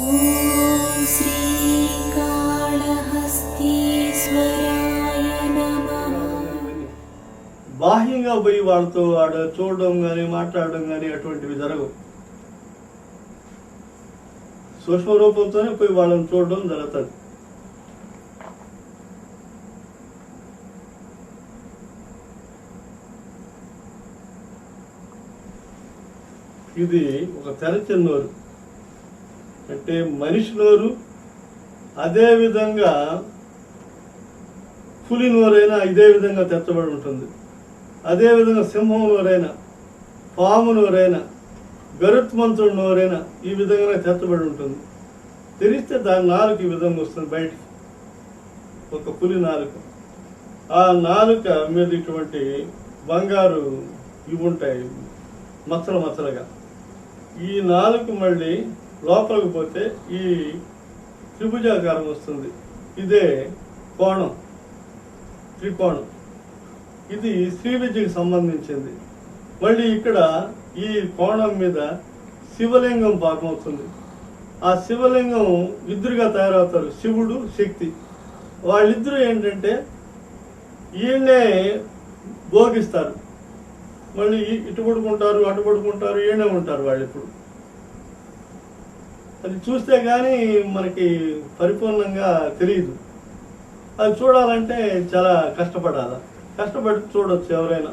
ఓం శ్రీకాళహస్తీశ్వరాయ నమః. బాహ్యంగా పోయి వాళ్ళతో ఆడ చూడడం కానీ మాట్లాడడం కానీ అటువంటివి జరగవు. సూక్ష్మ రూపంతోనే పోయి వాళ్ళని చూడడం జరుగుతుంది. ఇది ఒక తెరచిన నోరు, అంటే మనిషి నోరు. అదేవిధంగా పులి నోరైనా ఇదే విధంగా తెరచబడి ఉంటుంది. అదేవిధంగా సింహం నోరైనా, పాము నోరైనా, గరుత్మంతుడు నోరైనా ఈ విధంగా తెరచబడి ఉంటుంది. తెరిస్తే దాని నాలుక ఈ విధంగా వస్తుంది బయటికి, ఒక పులి నాలుక. ఆ నాలుక మీద ఇటువంటి బంగారు ఇవి ఉంటాయి, మచ్చలు మచ్చలుగా. ఈ నాలుక మళ్ళీ లోపలికి పోతే ఈ త్రిభుజాకారం వస్తుంది. ఇదే కోణం, త్రికోణం. ఇది శ్రీ విద్యకు సంబంధించింది. మళ్ళీ ఇక్కడ ఈ కోణం మీద శివలింగం పాకం అవుతుంది. ఆ శివలింగం ఇద్దరుగా తయారవుతారు, శివుడు శక్తి. వాళ్ళిద్దరూ ఏంటంటే ఈయన్నే భోగిస్తారు. మళ్ళీ ఇటు పడుకుంటారు, అటు పడుకుంటారు, ఈయనే ఉంటారు వాళ్ళు. ఇప్పుడు అది చూస్తే కానీ మనకి పరిపూర్ణంగా తెలియదు. అది చూడాలంటే చాలా కష్టపడాలి. కష్టపడి చూడొచ్చు ఎవరైనా.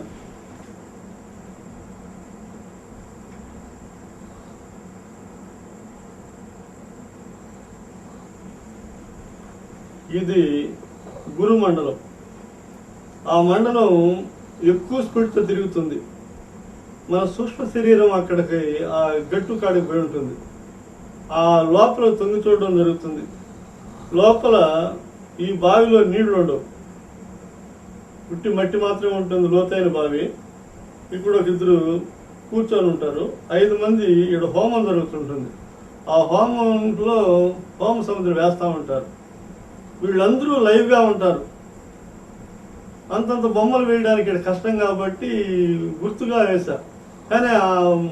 ఇది గురుమండలం. ఆ మండలం ఎక్కువ స్పీడ్తో తిరుగుతుంది. మన సూక్ష్మ శరీరం అక్కడికి ఆ గట్టు కాడికి పోయి ఉంటుంది. ఆ లోపల తొంగి చూడడం జరుగుతుంది. లోపల ఈ బావిలో నీళ్లు ఉండవు, ఉట్టి మట్టి మాత్రమే ఉంటుంది, లోతైన బావి. ఇప్పుడు ఒక ఇద్దరు కూర్చొని ఉంటారు, 5 మంది ఇక్కడ హోమం జరుగుతుంటుంది. ఆ హోమంలో హోమ సముద్రం వేస్తూ ఉంటారు. వీళ్ళందరూ లైవ్గా ఉంటారు. అంతంత బొమ్మలు వేయడానికి ఇక్కడ కష్టం కాబట్టి గుర్తుగా వేశా. కానీ ఆ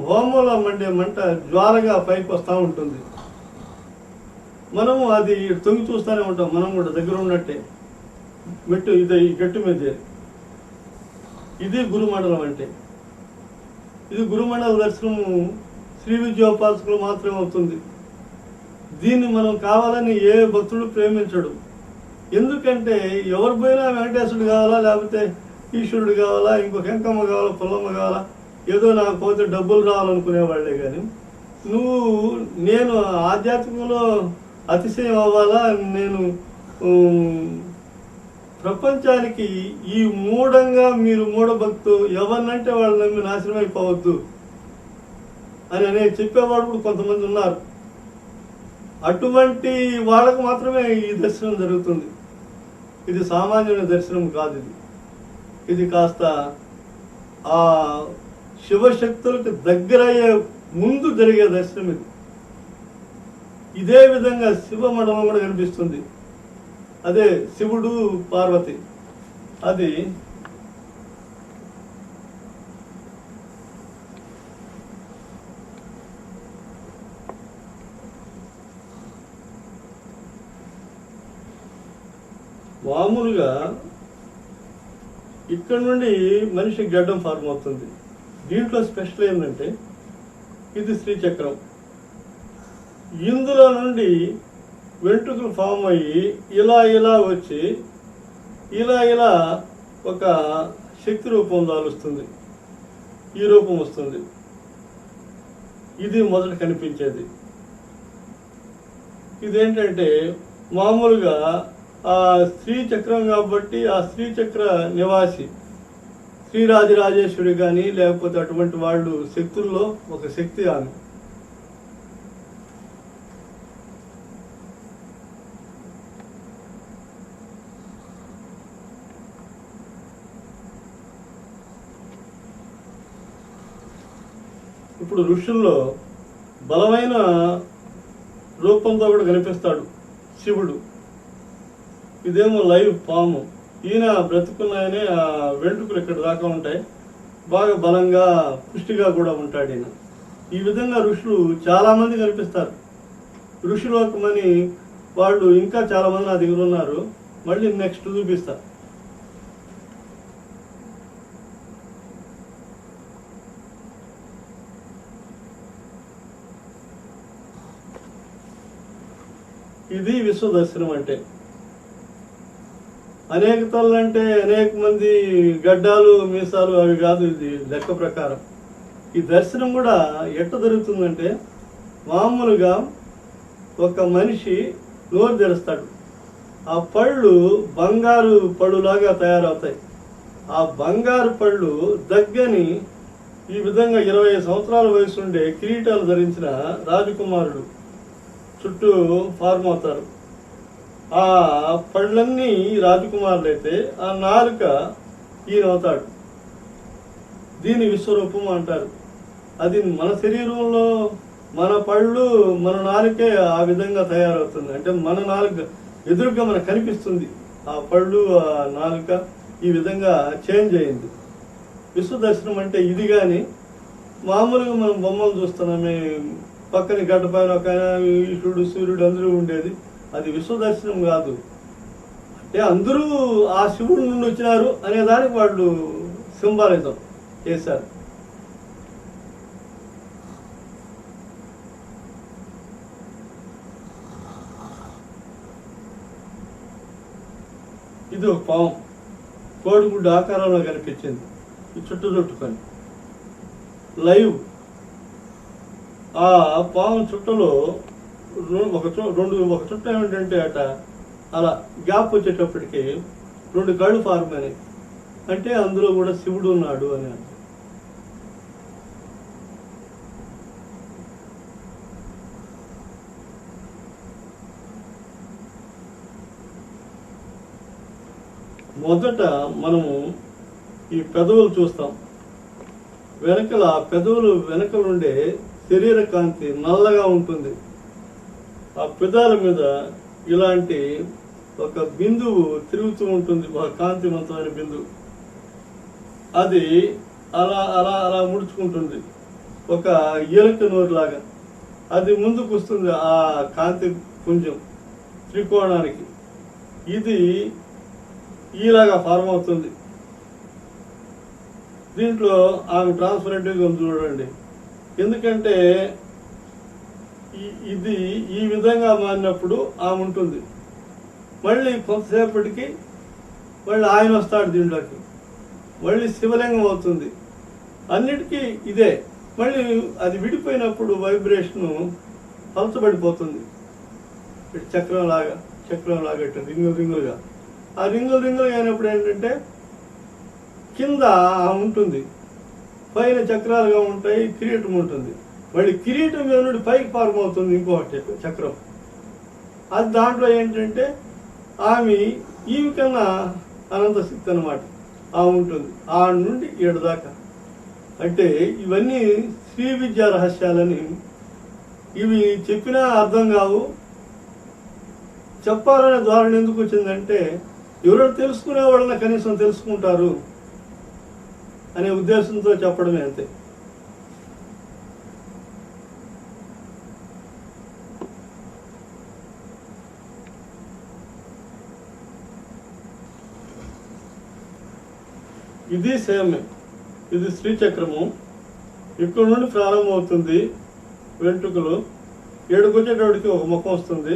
హోమంలో మండే మంట జ్వాలగా పైకి వస్తూ ఉంటుంది. మనము అది తొంగి చూస్తూనే ఉంటాం. మనం కూడా దగ్గర ఉన్నట్టే మెట్టు ఇది ఈ గట్టు మీద. ఇది గురుమండలం అంటే. ఇది గురుమండల దర్శనము శ్రీ విద్యోపాసకులు మాత్రమే అవుతుంది. దీన్ని మనం కావాలని ఏ భక్తుడు ప్రేమించడు. ఎందుకంటే ఎవరు పోయినా వెంకటేశ్వరుడు కావాలా, లేకపోతే ఈశ్వరుడు కావాలా, ఇంకొక ఎంకమ్మ కావాలా, పుల్లమ్మ కావాలా, ఏదో నాకు పోతే డబ్బులు రావాలనుకునేవాళ్లే. కానీ నేను ఆధ్యాత్మికంలో అతిశయం అవ్వాలా, నేను ప్రపంచానికి ఈ మూఢంగా మీరు మూఢభక్తు ఎవరినంటే వాళ్ళు నమ్మి నాశనం అయిపోవద్దు అని చెప్పేవాడు కూడా కొంతమంది ఉన్నారు. అటువంటి వాళ్ళకు మాత్రమే ఈ దర్శనం జరుగుతుంది. ఇది సామాన్యుల దర్శనం కాదు. ఇది కాస్త ఆ శివశక్తులకు దగ్గరయ్యే ముందు జరిగే దర్శనం ఇది. ఇదే విధంగా శివ మండలం కూడా కనిపిస్తుంది. అదే శివుడు పార్వతి. అది మామూలుగా ఇక్కడ నుండి మనిషి గడ్డం ఫార్మ్ అవుతుంది. దీంట్లో స్పెషల్ ఏంటంటే ఇది శ్రీచక్రం. ఇందులో నుండి వెంట్రుకలు ఫామ్ అయ్యి ఇలా ఇలా వచ్చి ఇలా ఒక శక్తి రూపం దాలుస్తుంది. ఈ రూపం వస్తుంది. ఇది మొదట కనిపించేది. ఇదేంటంటే మామూలుగా ఆ శ్రీచక్రం కాబట్టి ఆ శ్రీచక్ర నివాసి శ్రీరాజరాజేశ్వరి కానీ లేకపోతే అటువంటి వాళ్ళు శక్తుల్లో ఒక శక్తి ఆమె. ఇప్పుడు ఋషుల్లో బలమైన రూపంతో కూడా కనిపిస్తాడు శివుడు. ఇదేమో లైవ్ పాము. ఈయన బ్రతుకున్నాయనే ఆ వెంట్రుకలు ఇక్కడ దాకా ఉంటాయి. బాగా బలంగా పుష్టిగా కూడా ఉంటాడు ఈయన. ఈ విధంగా ఋషులు చాలామంది కనిపిస్తారు. ఋషిలోకమని వాళ్ళు ఇంకా చాలామంది నా దగ్గర ఉన్నారు. మళ్ళీ నెక్స్ట్ చూపిస్తా. ఇది విశ్వదర్శనం అంటే. అనేక తలలు అంటే అనేక మంది గడ్డాలు మీసాలు అవి కాదు, ఇది లెక్క ప్రకారం. ఈ దర్శనం కూడా ఎట్ట జరుగుతుందంటే, మామూలుగా ఒక మనిషి నోరు తెరుస్తాడు, ఆ పళ్ళు బంగారు పళ్ళులాగా తయారవుతాయి. ఆ బంగారు పళ్ళు దగ్గని ఈ విధంగా 25 సంవత్సరాల వయసు ఉండే కిరీటాలు ధరించిన రాజకుమారుడు చుట్టూ ఫార్మ్ అవుతారు. ఆ పళ్ళన్నీ రాజకుమారులు అయితే ఆ నాలుక ఈయన అవుతాడు. దీన్ని విశ్వరూపం అంటారు. అది మన శరీరంలో మన పళ్ళు మన నాలుకే ఆ విధంగా తయారవుతుంది. అంటే మన నాలుక ఎదురుగా మనకు కనిపిస్తుంది. ఆ పళ్ళు ఆ నాలుక ఈ విధంగా చేంజ్ అయింది. విశ్వదర్శనం అంటే ఇది. కానీ మామూలుగా మనం బొమ్మలు చూస్తున్నామే, పక్కన గడ్డ పైన ఒక ఈశ్వరుడు సూర్యుడు అందరూ ఉండేది, అది విశ్వదర్శనం కాదు. అంటే అందరూ ఆ శివుడి నుండి వచ్చినారు అనేదానికి వాళ్ళు సింబాలిజం చేశారు. ఇది ఒక పాము కోడిగుడ్డు ఆకారంలో కనిపించింది, ఈ చుట్టుకొని లైవ్. ఆ పాము చుట్టలో ఒక చుట్ట ఏమిటంటే అట అలా గ్యాప్ వచ్చేటప్పటికి 2 కళ్ళు ఫార్మ్ అని, అంటే అందులో కూడా శివుడు ఉన్నాడు అని అర్థం. మొదట మనము ఈ పెదవులు చూస్తాం. వెనకల పెదవులు వెనకలుండే శరీర కాంతి నల్లగా ఉంటుంది. ఆ పెదాల మీద ఇలాంటి ఒక బిందువు తిరుగుతూ ఉంటుంది, ఒక కాంతివంతమైన బిందువు. అది అలా అలా అలా ముడుచుకుంటుంది, ఒక ఎలుక నోరులాగా. అది ముందుకు వస్తుంది ఆ కాంతి పుంజం త్రికోణానికి. ఇది ఈలాగా ఫార్మ్ అవుతుంది. దీంట్లో ఆమె ట్రాన్స్పరెంట్గా ఉంది చూడండి. ఎందుకంటే ఇది ఈ విధంగా మారినప్పుడు ఆమె ఉంటుంది. మళ్ళీ కొంతసేపటికి మళ్ళీ ఆయన వస్తాడు దీంట్లోకి, మళ్ళీ శివలింగం అవుతుంది. అన్నిటికీ ఇదే. మళ్ళీ అది విడిపోయినప్పుడు వైబ్రేషను పలచబడిపోతుంది, చక్రం లాగా రింగులుగా. ఆ రింగులుగా అయినప్పుడు ఏంటంటే కింద ఉంటుంది, పైన చక్రాలుగా ఉంటాయి, కిరీటం ఉంటుంది. మళ్ళీ కిరీటం మీద నుండి పైకి ఫార్మ్ అవుతుంది ఇంకొకటి చక్రం. అది దాంట్లో ఏంటంటే ఆమె ఈమె కన్నా అనంత శక్తి అన్నమాట ఆమె ఉంటుంది, ఆ నుండి 7 దాకా. అంటే ఇవన్నీ శ్రీ విద్యా రహస్యాలని. ఇవి చెప్పినా అర్థం కావు. చెప్పాలనే ధోరణి ఎందుకు వచ్చిందంటే, ఎవరైనా తెలుసుకునే వాళ్ళని కనీసం తెలుసుకుంటారు అనే ఉద్దేశంతో చెప్పడమే, అంతే. ఇది సేమే. ఇది శ్రీచక్రము. ఇక్కడ నుండి ప్రారంభమవుతుంది. వెంట్రుకలు 7కు వచ్చేటప్పటికి ఒక ముఖం వస్తుంది,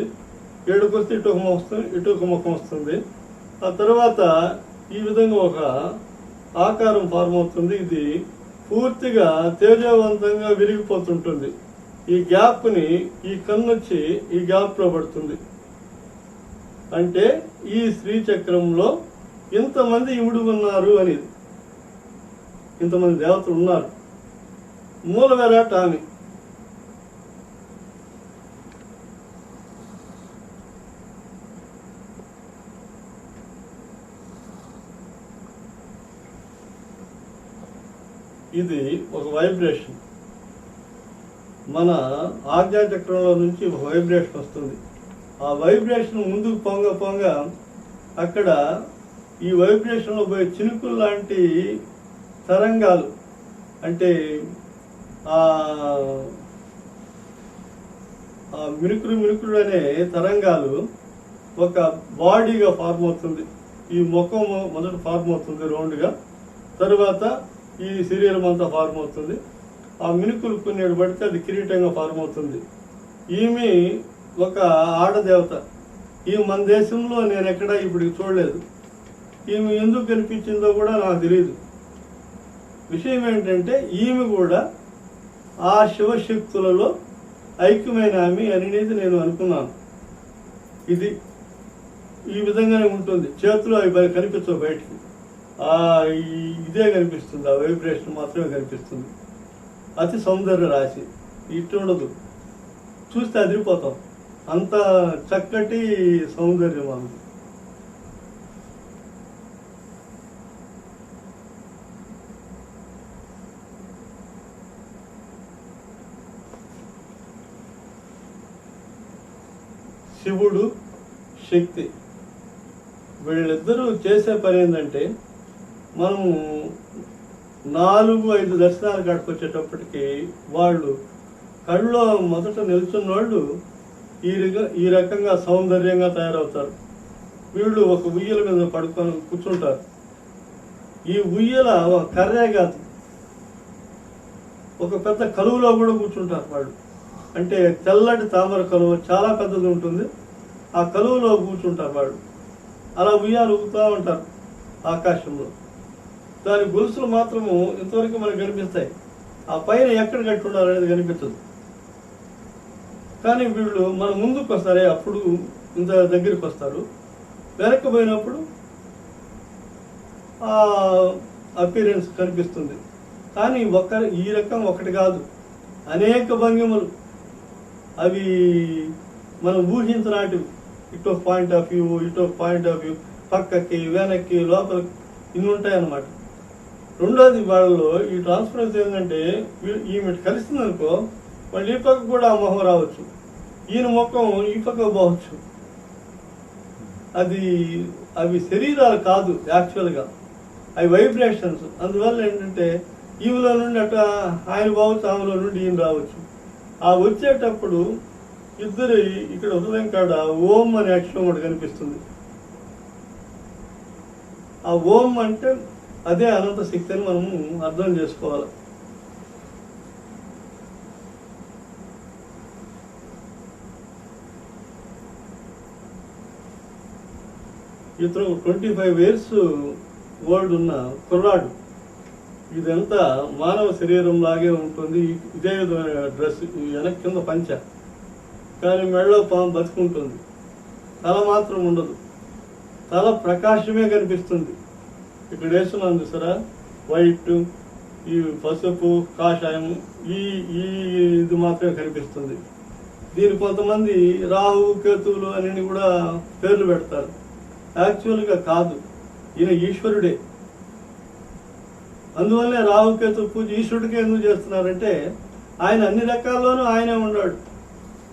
7కు వస్తే ఇటు ఒక ముఖం వస్తుంది, ఇటు ఒక ముఖం వస్తుంది. ఆ తర్వాత ఈ విధంగా ఒక ఆకారం ఫార్మ్ అవుతుంది. ఇది పూర్తిగా తేజవంతంగా విరిగిపోతుంటుంది. ఈ గ్యాప్ని ఈ కన్నొచ్చి ఈ గ్యాప్లో పడుతుంది. అంటే ఈ శ్రీచక్రంలో ఇంతమంది ఇముడు ఉన్నారు అనేది, ఇంతమంది దేవతలు ఉన్నారు. మూల విరాట్ ఆమె. ఇది ఒక వైబ్రేషన్. మన ఆజ్ఞాచక్రంలో నుంచి ఒక వైబ్రేషన్ వస్తుంది. ఆ వైబ్రేషన్ ముందుకు పొంగ అక్కడ ఈ వైబ్రేషన్లో పోయే చినుకులు లాంటి తరంగాలు, అంటే ఆ మినుకుడు అనే తరంగాలు ఒక బాడీగా ఫార్మ్ అవుతుంది. ఈ ముఖం మొదట ఫార్మ్ అవుతుంది రౌండ్గా, తరువాత ఈ శరీరం అంతా ఫార్మ్ అవుతుంది. ఆ మినుకులు కొన్నేడు పడితే అది కిరీటంగా ఫార్మ్ అవుతుంది. ఈమె ఒక ఆడదేవత. ఈమె మన దేశంలో నేను ఎక్కడా ఇప్పుడు చూడలేదు. ఈమె ఎందుకు కనిపించిందో కూడా నాకు తెలియదు. విషయం ఏంటంటే ఈమె కూడా ఆ శివశక్తులలో ఐక్యమైన ఆమె అనేది నేను అనుకున్నాను. ఇది ఈ విధంగానే ఉంటుంది. చేతులు అవి కనిపించవు బయటికి, ఇదే కనిపిస్తుంది, ఆ వైబ్రేషన్ మాత్రమే కనిపిస్తుంది. అతి సౌందర్య రాశి, ఇటు ఉండదు, చూస్తే అదిరిపోతాం, అంత చక్కటి సౌందర్యం ఉంది. శివుడు, శక్తి, వీళ్ళిద్దరూ చేసే పని ఏంటంటే, మనము 4-5 దర్శనాలు కట్టుకొచ్చేటప్పటికి వాళ్ళు కళ్ళలో మొదట నిల్చున్న వాళ్ళు ఈ రకంగా సౌందర్యంగా తయారవుతారు. వీళ్ళు ఒక ఉయ్యల మీద పడుకొని కూర్చుంటారు. ఈ ఉయ్యల ఒక కర్రే కాదు, ఒక పెద్ద కలువులో కూడా కూర్చుంటారు వాళ్ళు. అంటే తెల్లటి తామర కలువ చాలా పెద్దది ఉంటుంది, ఆ కలువలో కూర్చుంటారు వాళ్ళు. అలా ఉయ్యాలు ఊగుతూ ఉంటారు ఆకాశంలో. దాని గొలుసులు మాత్రము ఇంతవరకు మనకు కనిపిస్తాయి, ఆ పైన ఎక్కడ కట్టి ఉండాలనేది కనిపించదు. కానీ వీళ్ళు మన ముందుకు వస్తారే అప్పుడు ఇంత దగ్గరికి వస్తారు, వెనక్కి పోయినప్పుడు ఆ అపీరెన్స్ కనిపిస్తుంది. కానీ ఈ రకం ఒకటి కాదు, అనేక భంగిమలు, అవి మనం ఊహించనాటివి. ఇటో పాయింట్ ఆఫ్ వ్యూ, ఇటో పాయింట్ ఆఫ్ వ్యూ, పక్కకి వెనక్కి లోపలికి ఇన్ని ఉంటాయన్నమాట. రెండోది వాళ్ళలో ఈ ట్రాన్స్పరెన్సీ ఏంటంటే, ఈమె కలిసిందనుకో వాళ్ళు ఈ పక్క కూడా ఆ మొహం రావచ్చు, ఈయన ముఖం ఈ పక్క పోవచ్చు. అవి శరీరాలు కాదు యాక్చువల్గా, అవి వైబ్రేషన్స్. అందువల్ల ఏంటంటే ఈమెలో నుండి అట్లా ఆయన పోవచ్చు, ఆమెలో నుండి ఈయన రావచ్చు. ఆ వచ్చేటప్పుడు ఇద్దరు ఇక్కడ హృదయం కాడ ఓం అనే అక్షరం ఒకటి కనిపిస్తుంది. ఆ ఓం అంటే అదే అనంత శక్తి అని మనము అర్థం చేసుకోవాలి. ఇతను 25 years ఓల్డ్ ఉన్న కుర్రాడు. ఇదంతా మానవ శరీరం లాగే ఉంటుంది, ఇదే విధమైన డ్రెస్, వెనక్కి కింద పంచ, కానీ మెడలో పాము బతుకుంటుంది. తల మాత్రం ఉండదు, తల ప్రకాశమే కనిపిస్తుంది. ఇక్కడ వేస్తున్నాను చూసారా, వైట్, ఈ పసుపు, కాషాయం, ఇది మాత్రమే కనిపిస్తుంది. దీని కొంతమంది రాహు, కేతువులు అని కూడా పేర్లు పెడతారు. యాక్చువల్గా కాదు, ఈయన ఈశ్వరుడే. అందువల్లే రాహుకేతు పూజ ఈశ్వరుడికి ఎందుకు చేస్తున్నారంటే, ఆయన అన్ని రకాల్లోనూ ఆయనే ఉన్నాడు,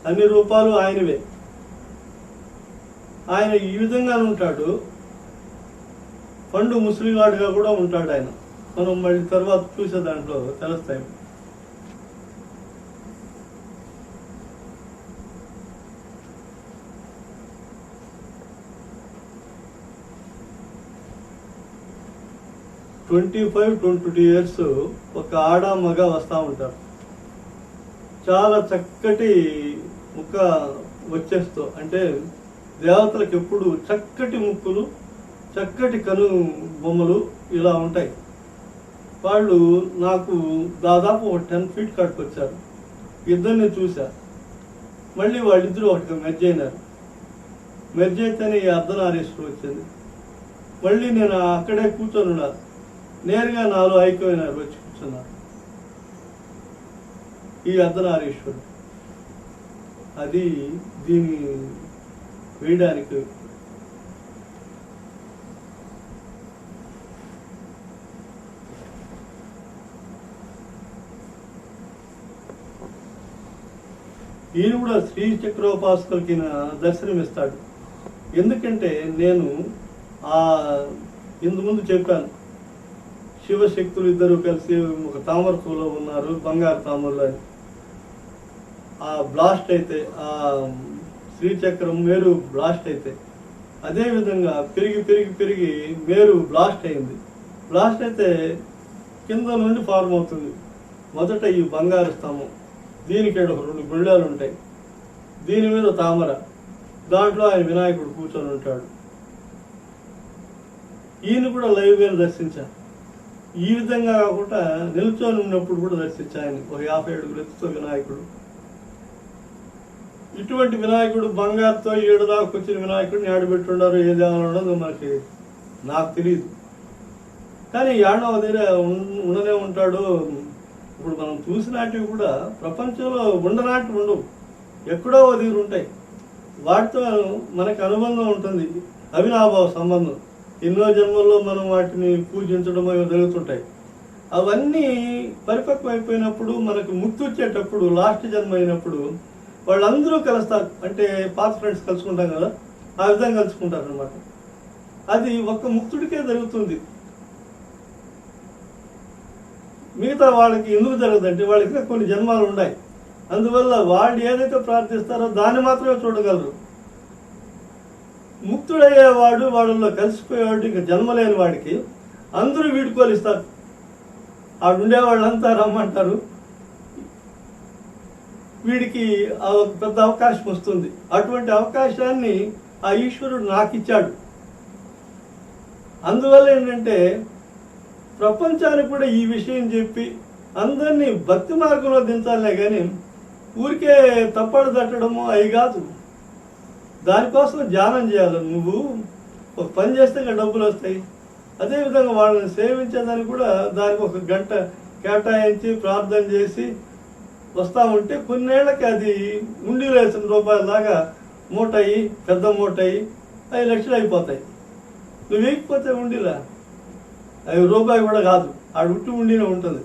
అన్ని రూపాలు ఆయనవే. ఆయన ఈ విధంగానే ఉంటాడు. పండు ముసలివాడుగా కూడా ఉంటాడు ఆయన. మనం మళ్ళీ తర్వాత చూసే దాంట్లో తెలుస్తాయి. ట్వంటీ 22 years ఒక ఆడ మగ వస్తూ ఉంటారు. చాలా చక్కటి ముక్క వచ్చేస్తూ, అంటే దేవతలకు ఎప్పుడు చక్కటి ముక్కులు, చక్కటి కను బొమ్మలు ఇలా ఉంటాయి. వాళ్ళు నాకు దాదాపు 10 feet కట్టుకొచ్చారు. ఇద్దరిని చూసా. మళ్ళీ వాళ్ళిద్దరూ ఒకటిగా మెర్జ్ అయినారు. మెర్జ్ అయితేనే ఈ అర్ధనారీశ్వరుడు వచ్చింది. మళ్ళీ నేను అక్కడే కూర్చొని ఉన్నారు. నేరుగా నాలో ఐక్యమైనారు, వచ్చి కూర్చున్నారు. ఈ అర్ధనారీశ్వరుడు అది దీన్ని వేయడానికి. ఈయన కూడా శ్రీ చక్రోపాసకులకి దర్శనమిస్తాడు. ఎందుకంటే నేను ఇంతకుముందు చెప్పాను, శివశక్తులు ఇద్దరు కలిసి ఒక తామర పూలో ఉన్నారు, బంగారు తామరలు అని. ఆ బ్లాస్ట్ అయితే, ఆ శ్రీచక్రం మేరు బ్లాస్ట్ అయితే, అదేవిధంగా పెరిగి పెరిగి పెరిగి మేరు బ్లాస్ట్ అయింది. బ్లాస్ట్ అయితే కింద నుండి ఫార్మ్ అవుతుంది. మొదట ఈ బంగారు స్తంభం, దీనికి 2 గుళ్ళాలు ఉంటాయి, దీని మీద తామర, దాంట్లో ఆయన వినాయకుడు కూర్చొని ఉంటాడు. ఈయన కూడా లైవ్గా దర్శించాను. ఈ విధంగా కాకుండా నిల్చొని ఉన్నప్పుడు కూడా దర్శించాను. ఒక 50 అడుగుల ఎత్తుతో వినాయకుడు. ఇటువంటి వినాయకుడు బంగారుతో 7 దాకా వచ్చిన వినాయకుడిని ఆడబెట్టుండారు, ఏదేమైనా ఉండదు నాకు తెలియదు. కానీ ఏడవ దగ్గర ఉండనే ఉంటాడు. ఇప్పుడు మనం చూసినటివి కూడా ప్రపంచంలో ఉండనాటివి ఉండవు, ఎక్కడో దగ్గర ఉంటాయి. వాటితో మనకు అనుబంధం ఉంటుంది, అవినాభావ సంబంధం. ఎన్నో జన్మల్లో మనం వాటిని పూజించడం జరుగుతుంటాయి. అవన్నీ పరిపక్వం అయిపోయినప్పుడు, మనకు ముక్తి వచ్చేటప్పుడు, లాస్ట్ జన్మ అయినప్పుడు వాళ్ళందరూ కలుస్తారు. అంటే పాత ఫ్రెండ్స్ కలుసుకుంటాం కదా, ఆ విధంగా కలుసుకుంటారు అనమాట. అది ఒక్క ముక్తుడికే జరుగుతుంది. మిగతా వాళ్ళకి ఎందుకు జరగదంటే వాళ్ళకి కొన్ని జన్మాలు ఉన్నాయి. అందువల్ల వాళ్ళు ఏదైతే ప్రార్థిస్తారో దాన్ని మాత్రమే చూడగలరు. ముక్తుడయ్యేవాడు, వాళ్ళలో కలిసిపోయేవాడు, ఇంకా జన్మలేని వాడికి అందరూ వీడుకోలిస్తారు. ఆడుండే వాళ్ళంతా రమ్మంటారు, వీడికి ఒక పెద్ద అవకాశం వస్తుంది. అటువంటి అవకాశాన్ని ఆ ఈశ్వరుడు నాకు ఇచ్చాడు. అందువల్ల ఏంటంటే ప్రపంచానికి కూడా ఈ విషయం చెప్పి అందరినీ భక్తి మార్గంలో దించాలనే కానీ ఊరికే తప్పడు తట్టడము అవి కాదు. దానికోసం ధ్యానం చేయాలి. నువ్వు ఒక పని చేస్తే డబ్బులు వస్తాయి. అదేవిధంగా వాళ్ళని సేవించేదానికి కూడా దానికి 1 గంట కేటాయించి ప్రార్థన చేసి వస్తూ ఉంటే కొన్నేళ్లకి అది ఉండిలో వేసిన రూపాయల దాకా మూట అయ్యి, పెద్ద మూట అయ్యి 5 లక్షలు అయిపోతాయి. నువ్వు వేయకపోతే ఉండిలా 5 రూపాయలు కూడా కాదు, ఆడు ఉట్టి ఉండినే ఉంటుంది.